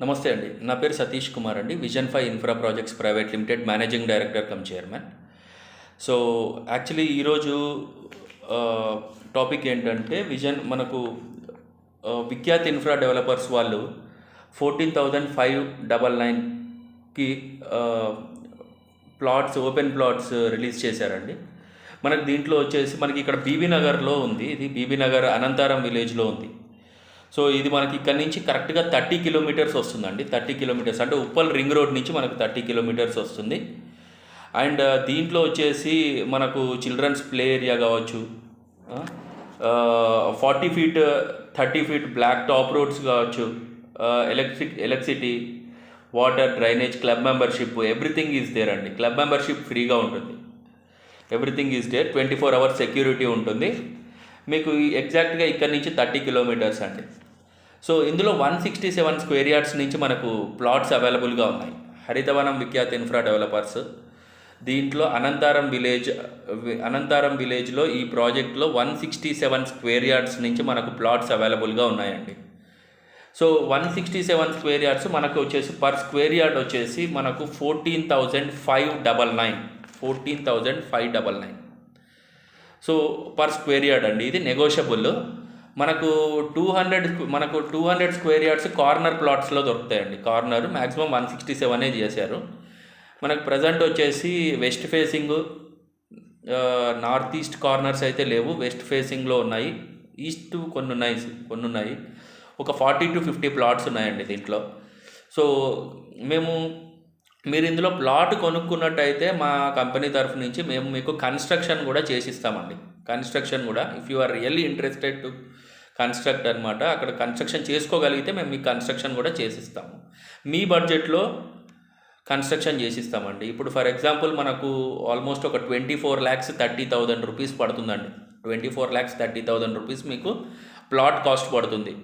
నమస్తే అండి. నా పేరు సతీష్ కుమార్ అండి. Vision 5 Infra Projects Private limited managing director come chairman. So, actually ఈరోజు టాపిక్ ఏంటంటే మనకు విఖ్యాత్ ఇన్ఫ్రా డెవలపర్స్ వాళ్ళు 14,599కి ప్లాట్స్, ఓపెన్ ప్లాట్స్ రిలీజ్ చేశారండి. మనకు దీంట్లో వచ్చేసి మనకి ఇక్కడ బీబీ నగర్లో ఉంది. ఇది బీబీ నగర్ అనంతారం విలేజ్లో ఉంది. సో ఇది మనకి ఇక్కడ నుంచి కరెక్ట్గా 30 కిలోమీటర్స్ వస్తుందండి. 30 కిలోమీటర్స్ అంటే ఉప్పల్ రింగ్ రోడ్ నుంచి మనకు 30 కిలోమీటర్స్ వస్తుంది. అండ్ దీంట్లో వచ్చేసి మనకు చిల్డ్రన్స్ ప్లే ఏరియా కావచ్చు, 40 feet 30 feet black top roads కావచ్చు, electricity, water, drainage, club membership, everything is there అండి. క్లబ్ మెంబర్షిప్ ఫ్రీగా ఉంటుంది. Everything is there. 24 hours security ఉంటుంది. మీకు ఎగ్జాక్ట్గా ఇక్కడ నుంచి 30 కిలోమీటర్స్ అండి. సో ఇందులో 167 స్క్వేర్ యార్డ్స్ నుంచి మనకు ప్లాట్స్ అవైలబుల్గా ఉన్నాయి. హరితవనం విఖ్యాత్ ఇన్ఫ్రా డెవలపర్స్ దీంట్లో అనంతారం విలేజ్లో ఈ ప్రాజెక్ట్లో 167 స్క్వేర్ యార్డ్స్ నుంచి మనకు ప్లాట్స్ అవైలబుల్గా ఉన్నాయండి. సో 167 స్క్వేర్ యార్డ్స్ మనకు వచ్చేసి పర్ స్క్వేర్ యార్డ్ వచ్చేసి మనకు 14,599. సో పర్ స్క్వేర్ యార్డ్ అండి. ఇది నెగోషియబుల్. మనకు 200 స్క్వేర్ యార్డ్స్ కార్నర్ ప్లాట్స్లో దొరుకుతాయండి. కార్నర్ మ్యాక్సిమం 167 చేశారు. మనకు ప్రజెంట్ వచ్చేసి west facing, north east corners అయితే లేవు, వెస్ట్ ఫేసింగ్లో ఉన్నాయి. ఈస్ట్ కొన్ని ఉన్నాయి. ఒక 40 to 50 ప్లాట్స్ ఉన్నాయండి దీంట్లో. సో మీరు ఇందులో ప్లాట్ కొనుక్కున్నట్టయితే మా కంపెనీ తరఫు నుంచి మేము మీకు కన్స్ట్రక్షన్ కూడా చేసిస్తామండి. కన్స్ట్రక్షన్ కూడా if you are really interested to construct అనమాట, అక్కడ కన్స్ట్రక్షన్ చేసుకోగలిగితే మేము మీకు కన్స్ట్రక్షన్ కూడా చేసిస్తాము. మీ బడ్జెట్లో కన్స్ట్రక్షన్ చేసిస్తామండి. ఇప్పుడు ఫర్ ఎగ్జాంపుల్ మనకు ఆల్మోస్ట్ ఒక 24,30,000 రూపీస్ పడుతుందండి. 24,30,000 రూపీస్ మీకు ప్లాట్ కాస్ట్ పడుతుంది.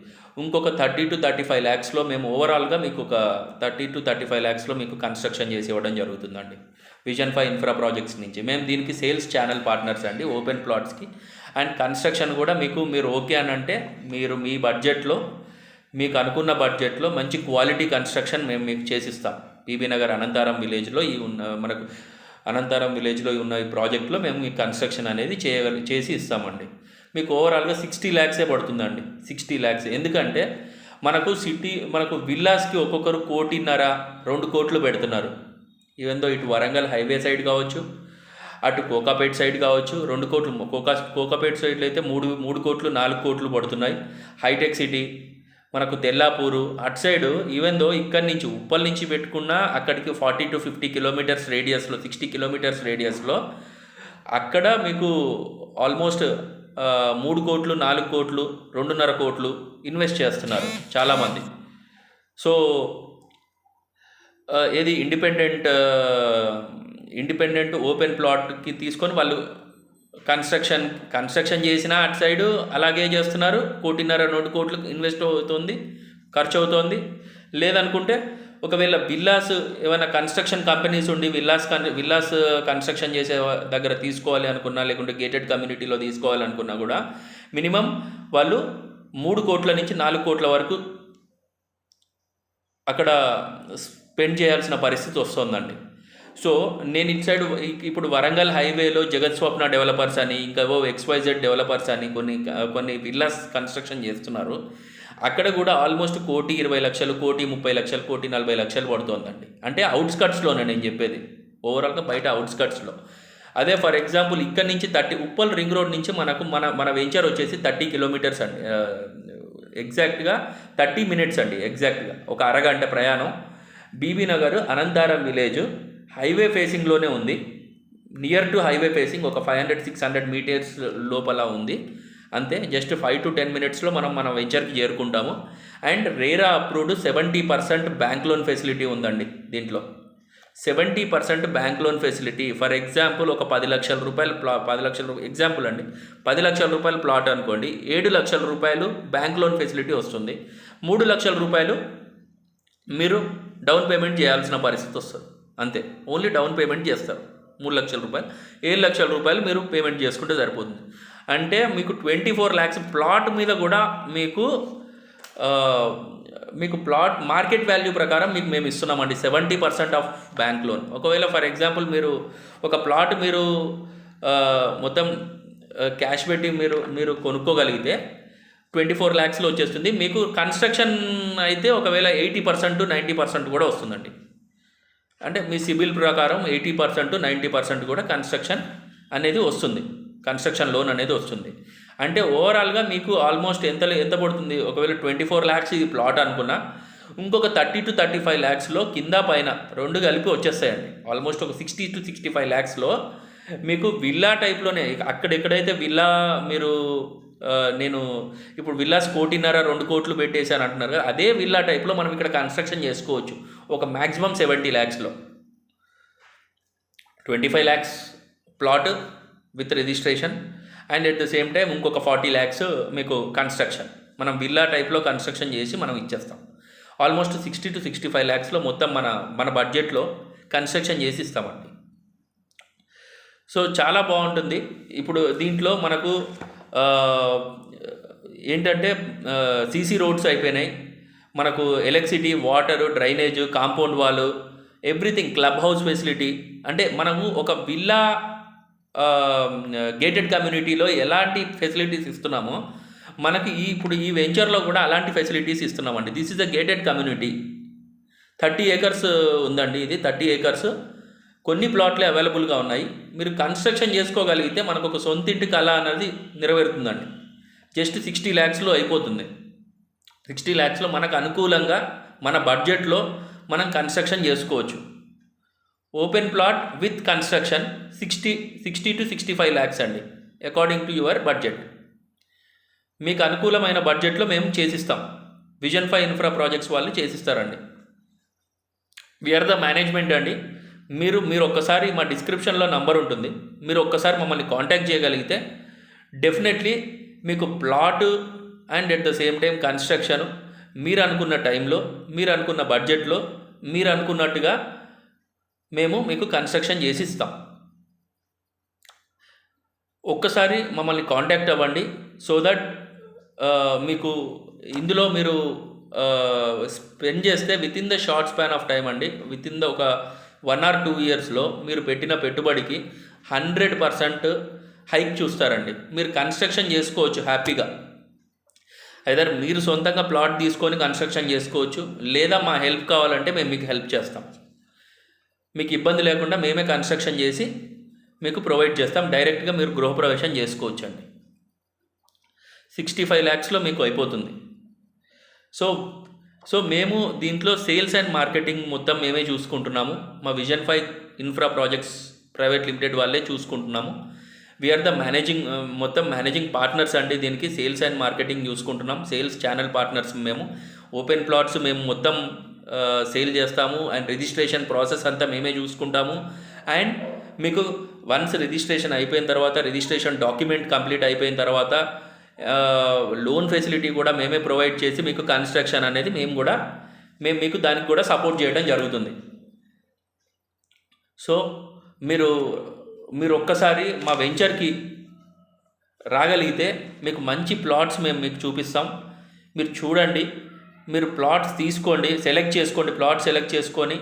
ఇంకొక 30 to 35 lakhsలో మేము ఓవరాల్గా మీకు ఒక 30 to 35 lakhsలో మీకు కన్స్ట్రక్షన్ చేసి ఇవ్వడం జరుగుతుందండి. విజన్ 5 ఇన్ఫ్రా ప్రాజెక్ట్స్ నుంచి మేము దీనికి సేల్స్ ఛానల్ పార్ట్నర్స్ అండి ఓపెన్ ప్లాట్స్కి. అండ్ కన్స్ట్రక్షన్ కూడా మీరు ఓకే అని అంటే మీరు మీ బడ్జెట్లో, మీకు అనుకున్న బడ్జెట్లో మంచి క్వాలిటీ కన్స్ట్రక్షన్ మేము మీకు చేసిస్తాం. బీబీ నగర్ అనంతారం విలేజ్లో మనకు అనంతారం విలేజ్లో ఉన్న ఈ ప్రాజెక్ట్లో మేము మీకు కన్స్ట్రక్షన్ అనేది చేసి ఇస్తామండి. మీకు ఓవరాల్గా 60 lakhs పడుతుందండి. 60 lakhs. ఎందుకంటే మనకు విల్లాస్కి ఒక్కొక్కరు 1,50,2 కోట్లు పెడుతున్నారు. ఈవెన్ దో ఇటు వరంగల్ హైవే సైడ్ కావచ్చు, అటు కోకాపేట్ సైడ్ కావచ్చు, 2 కోట్లు. కోకాపేట్ సైడ్లో అయితే 3 కోట్లు 4 కోట్లు పడుతున్నాయి. హైటెక్ సిటీ, మనకు తెల్లాపూరు అటు సైడ్ ఈవెన్ దో ఇక్కడి నుంచి ఉప్పల్ నుంచి పెట్టుకున్నా అక్కడికి 40 to 50 కిలోమీటర్స్ రేడియస్లో, 60 కిలోమీటర్స్ రేడియస్లో అక్కడ మీకు ఆల్మోస్ట్ 3 కోట్లు 4 కోట్లు 2.5 కోట్లు ఇన్వెస్ట్ చేస్తున్నారు చాలామంది. సో ఏది ఇండిపెండెంట్ ఓపెన్ ప్లాట్కి తీసుకొని వాళ్ళు కన్స్ట్రక్షన్ చేసిన అటు సైడు అలాగే చేస్తున్నారు. 1.5-2 కోట్లు ఇన్వెస్ట్ అవుతుంది, ఖర్చు అవుతుంది. లేదనుకుంటే ఒకవేళ విల్లాస్ ఏమైనా కన్స్ట్రక్షన్ కంపెనీస్ ఉండి విల్లాస్ కన్స్ట్రక్షన్ చేసే దగ్గర తీసుకోవాలి అనుకున్నా, లేకుంటే గేటెడ్ కమ్యూనిటీలో తీసుకోవాలనుకున్నా కూడా మినిమం వాళ్ళు 3 కోట్ల నుంచి 4 కోట్ల వరకు అక్కడ స్పెండ్ చేయాల్సిన పరిస్థితి వస్తుందండి. సో నేను ఇటు సైడ్ ఇప్పుడు వరంగల్ హైవేలో జగత్ స్వప్న డెవలపర్స్ అని, ఇంకా XYZ డెవలపర్స్ అని కొన్ని విల్లాస్ కన్స్ట్రక్షన్ చేస్తున్నారు. అక్కడ కూడా ఆల్మోస్ట్ 1,20,00,000, 1,30,00,000, 1,40,00,000 పడుతుందండి. అంటే అవుట్స్కట్స్లోనే నేను చెప్పేది, ఓవరాల్గా బయట అవుట్స్కట్స్లో. అదే ఫర్ ఎగ్జాంపుల్ ఇక్కడ నుంచి ఉప్పల్ రింగ్ రోడ్ నుంచి మన వెంచర్ వచ్చేసి 30 కిలోమీటర్స్ అండి. ఎగ్జాక్ట్గా 30 minutes అండి. ఎగ్జాక్ట్గా ఒక అరగంట ప్రయాణం. Bibinagar Anantharam village highway ఫేసింగ్లోనే ఉంది. నియర్ టు హైవే ఫేసింగ్ ఒక 500-600 మీటర్స్ లోపల ఉంది. అంతే, జస్ట్ 5 to 10 minutesలో మన వెంచర్కి చేరుకుంటాము. And RERA approved 70% bank loan facility ఉందండి దీంట్లో. 70% bank loan facility. For example ఒక 10 లక్షల రూపాయలు ఎగ్జాంపుల్ అండి, 10 లక్షల రూపాయలు ప్లాట్ అనుకోండి, 7 లక్షల రూపాయలు బ్యాంక్ లోన్ ఫెసిలిటీ వస్తుంది. 3 లక్షల రూపాయలు మీరు డౌన్ పేమెంట్ చేయాల్సిన పరిస్థితి వస్తుంది. అంతే, ఓన్లీ డౌన్ పేమెంట్ చేస్తారు. 3 లక్షల రూపాయలు, 7 లక్షల రూపాయలు మీరు పేమెంట్ చేసుకుంటే సరిపోతుంది. అంటే మీకు 24 lakhs ప్లాట్ మీద కూడా మీకు మీకు ప్లాట్ మార్కెట్ వాల్యూ ప్రకారం మీకు మేము ఇస్తున్నామండి 70% ఆఫ్ బ్యాంక్ లోన్. ఒకవేళ ఫర్ ఎగ్జాంపుల్ మీరు ఒక ప్లాట్ మీరు మొత్తం క్యాష్ పెట్టి మీరు కొనుక్కోగలిగితే 24 lakhsలో వచ్చేస్తుంది. మీకు కన్స్ట్రక్షన్ అయితే ఒకవేళ 80% 90% కూడా వస్తుందండి. అంటే మీ సిబిల్ ప్రకారం 80% 90% కూడా కన్స్ట్రక్షన్ అనేది వస్తుంది, కన్స్ట్రక్షన్ లోన్ అనేది వస్తుంది. అంటే ఓవరాల్గా మీకు ఆల్మోస్ట్ ఎంత పడుతుంది, ఒకవేళ 24 lakhs ఇది ప్లాట్ అనుకున్నా ఇంకొక 30 to 35 lakhsలో కింద పైన రెండు కలిపి వచ్చేస్తాయండి. ఆల్మోస్ట్ ఒక 60 to 65 lakhsలో మీకు విల్లా టైప్లోనే అక్కడెక్కడైతే విల్లా మీరు నేను ఇప్పుడు విల్లాస్ 1.5 2 కోట్లు పెట్టేశాను అంటున్నారు కదా, అదే విల్లా టైప్లో మనం ఇక్కడ కన్స్ట్రక్షన్ చేసుకోవచ్చు ఒక maximum 70 lakhsలో. 25 lakhs plot with registration and at the same time ఇంకొక 40 lakhs మీకు కన్స్ట్రక్షన్ మనం విల్లా టైప్లో కన్స్ట్రక్షన్ చేసి మనం ఇచ్చేస్తాం. ఆల్మోస్ట్ 60 to 65 lakhsలో మొత్తం మన బడ్జెట్లో కన్స్ట్రక్షన్ చేసి ఇస్తామండి. సో చాలా బాగుంటుంది. ఇప్పుడు దీంట్లో మనకు ఏంటంటే సీసీ రోడ్స్ అయిపోయినాయి, మనకు electricity, water, drainage, compound wall, everything, club house facility. అంటే మనము ఒక విల్లా గేటెడ్ కమ్యూనిటీలో ఎలాంటి ఫెసిలిటీస్ ఇస్తున్నామో మనకి ఇప్పుడు ఈ వెంచర్లో కూడా అలాంటి ఫెసిలిటీస్ ఇస్తున్నామండి. This is a gated community. 30 acres ఉందండి. ఇది 30 acres. కొన్ని ప్లాట్లే అవైలబుల్గా ఉన్నాయి. మీరు కన్స్ట్రక్షన్ చేసుకోగలిగితే మనకు ఒక సొంత ఇంటి కళ అనేది నెరవేరుతుందండి. జస్ట్ 60 lakhsలో అయిపోతుంది. 60 lakhsలో మనకు అనుకూలంగా మన బడ్జెట్లో మనం కన్స్ట్రక్షన్ చేసుకోవచ్చు. Open plot with construction 60 to 65 lakhs అండి, అకార్డింగ్ టు యువర్ బడ్జెట్. మీకు అనుకూలమైన బడ్జెట్లో మేము చేసిస్తాం. విజన్ 5 ఇన్ఫ్రా ప్రాజెక్ట్స్ వాళ్ళు చేసిస్తారండి. వీఆర్ ద మేనేజ్మెంట్ అండి. మీరు ఒక్కసారి మా డిస్క్రిప్షన్లో నంబర్ ఉంటుంది, మీరు ఒక్కసారి మమ్మల్ని కాంటాక్ట్ చేయగలిగితే డెఫినెట్లీ మీకు plot and at the same time construction మీరు అనుకున్న టైంలో, మీరు అనుకున్న బడ్జెట్లో, మీరు అనుకున్నట్టుగా మేము మీకు కన్స్ట్రక్షన్ చేసి ఇస్తాం. ఒక్కసారి మమ్మల్ని కాంటాక్ట్ అవ్వండి. సో దట్ మీకు ఇందులో మీరు స్పెండ్ చేస్తే with in the short span of time అండి, విత్ ఇన్ ద ఒక 1 or 2 yearsలో మీరు పెట్టిన పెట్టుబడికి 100% హైక్ చూస్తారండి. మీరు కన్స్ట్రక్షన్ చేసుకోవచ్చు హ్యాపీగా. ఐదర్ మీరు సొంతంగా ప్లాట్ తీసుకొని కన్స్ట్రక్షన్ చేసుకోవచ్చు, లేదా మా హెల్ప్ కావాలంటే మేము మీకు హెల్ప్ చేస్తాం. మీకు ఇబ్బంది లేకుండా మేమే కన్స్ట్రక్షన్ చేసి మీకు ప్రొవైడ్ చేస్తాం. డైరెక్ట్గా మీరు గృహప్రవేశం చేసుకోవచ్చు అండి. 65 lakhsలో మీకు అయిపోతుంది. సో మేము దీంట్లో సేల్స్ అండ్ మార్కెటింగ్ మొత్తం మేమే చూసుకుంటున్నాము. మా Vision 5 Infra Projects Private Limited వాళ్ళే చూసుకుంటున్నాము. వీఆర్ ద మేనేజింగ్ పార్ట్నర్స్ అండి. దీనికి సేల్స్ అండ్ మార్కెటింగ్ చూసుకుంటున్నాం. సేల్స్ ఛానల్ పార్ట్నర్స్ మేము. ఓపెన్ ప్లాట్స్ మేము మొత్తం సేల్ చేస్తాము అండ్ రిజిస్ట్రేషన్ ప్రాసెస్ అంతా మేమే చూసుకుంటాము. అండ్ మీకు వన్స్ రిజిస్ట్రేషన్ అయిపోయిన తర్వాత, రిజిస్ట్రేషన్ డాక్యుమెంట్ కంప్లీట్ అయిపోయిన తర్వాత లోన్ ఫెసిలిటీ కూడా మేమే ప్రొవైడ్ చేసి మీకు కన్స్ట్రక్షన్ అనేది మేము మీకు దానికి కూడా సపోర్ట్ చేయడం జరుగుతుంది. సో మీరు ఒక్కసారి మా వెంచర్కి రాగలిగితే మీకు మంచి ప్లాట్స్ మేము మీకు చూపిస్తాం. మీరు చూడండి, మీరు ప్లాట్స్ తీసుకోండి, ప్లాట్ సెలెక్ట్ చేసుకొని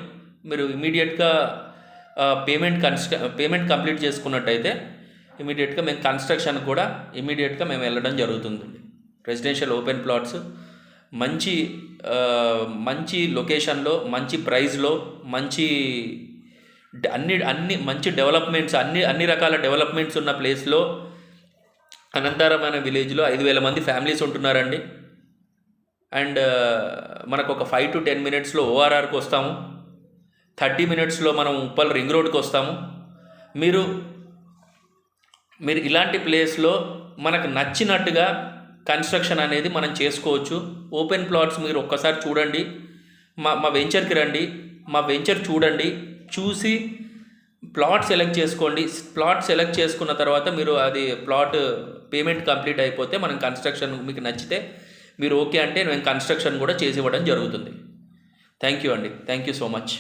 మీరు ఇమీడియట్గా పేమెంట్ కంప్లీట్ చేసుకున్నట్టయితే ఇమీడియట్గా మేము కన్స్ట్రక్షన్ కూడా ఇమీడియట్గా మేము వెళ్ళడం జరుగుతుందండి. రెసిడెన్షియల్ ఓపెన్ ప్లాట్స్ మంచి లొకేషన్లో, మంచి ప్రైస్లో, అన్ని మంచి డెవలప్మెంట్స్, అన్ని రకాల డెవలప్మెంట్స్ ఉన్న ప్లేస్లో, అనంతరం అనే విలేజ్లో 5,000 మంది ఫ్యామిలీస్ ఉంటున్నారండి. అండ్ మనకు ఒక 5 to 10 minutesలో ఓఆర్ఆర్కి వస్తాము. 30 minutesలో మనం ఉప్పల్ రింగ్ రోడ్కి వస్తాము. మీరు ఇలాంటి ప్లేస్లో మనకు నచ్చినట్టుగా కన్స్ట్రక్షన్ అనేది మనం చేసుకోవచ్చు. ఓపెన్ ప్లాట్స్ మీరు ఒక్కసారి చూడండి, మా వెంచర్కి రండి, మా వెంచర్ చూడండి, చూసి ప్లాట్ సెలెక్ట్ చేసుకోండి. ప్లాట్ సెలెక్ట్ చేసుకున్న తర్వాత మీరు అది ప్లాట్ పేమెంట్ కంప్లీట్ అయిపోతే మనం కన్స్ట్రక్షన్ మీకు నచ్చితే మీరు ఓకే అంటే మేము కన్స్ట్రక్షన్ కూడా చేసి ఇవ్వడం జరుగుతుంది. థ్యాంక్ యూ అండి. Thank you so much.